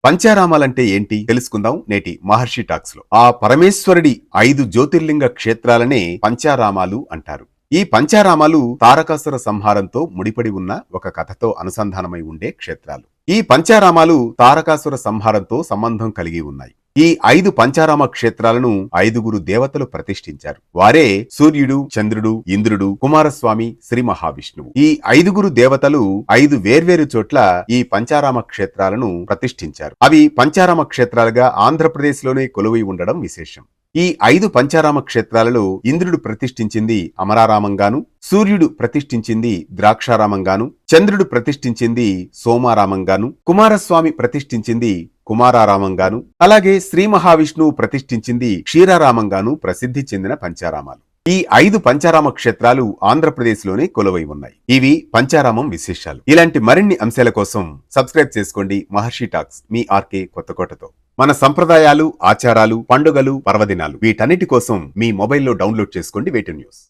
పంచారామాలంటే ఏంటి తెలుసుకుందాం నేటి మహర్షి టాక్స్ లో. ఆ పరమేశ్వరుడి 5 జ్యోతిర్లింగ క్షేత్రాలనే పంచారామాలు అంటారు. ఈ పంచారామాలు తారకాసుర సంహారంతో ముడిపడి ఉన్న ఒక కథతో అనుసంధానమై ఉండే క్షేత్రాలు. ఈ పంచారామాలు తారకాసుర సంహారంతో సంబంధం కలిగి ఉన్నాయి. ఈ 5 పంచారామ క్షేత్రాలను 5గురు దేవతలు ప్రతిష్ఠించారు. వారే సూర్యుడు, చంద్రుడు, ఇంద్రుడు, కుమారస్వామి, శ్రీ మహావిష్ణువు. ఈ 5గురు దేవతలు 5 వేర్వేరు చోట్ల ఈ పంచారామ క్షేత్రాలను ప్రతిష్ఠించారు. అవి పంచారామ క్షేత్రాలుగా ఆంధ్రప్రదేశ్ లోనే కొలువై ఉండడం విశేషం. ఈ 5 పంచారామ క్షేత్రాలలో ఇంద్రుడు ప్రతిష్ఠించింది అమరారామంగాను, సూర్యుడు ప్రతిష్ఠించింది ద్రాక్షారామంగాను, చంద్రుడు ప్రతిష్ఠించింది సోమారామంగాను, కుమారస్వామి ప్రతిష్ఠించింది కుమారారామంగాను, అలాగే శ్రీ మహావిష్ణువు ప్రతిష్ఠించింది క్షీరారామంగాను ప్రసిద్ధి చెందిన పంచారామాలు. ఈ 5 పంచారామ క్షేత్రాలు ఆంధ్రప్రదేశ్ లోనే కొలువై ఉన్నాయి. ఇవి పంచారామం విశేషాలు. ఇలాంటి మరిన్ని అంశాల కోసం సబ్స్క్రైబ్ చేసుకోండి మహర్షి టాక్స్, మీ ఆర్కే కొత్తకోటతో. మన సంప్రదాయాలు, ఆచారాలు, పండుగలు, పర్వదినాలు వీటన్నిటి కోసం మీ మొబైల్లో డౌన్లోడ్ చేసుకోండి వేటు న్యూస్.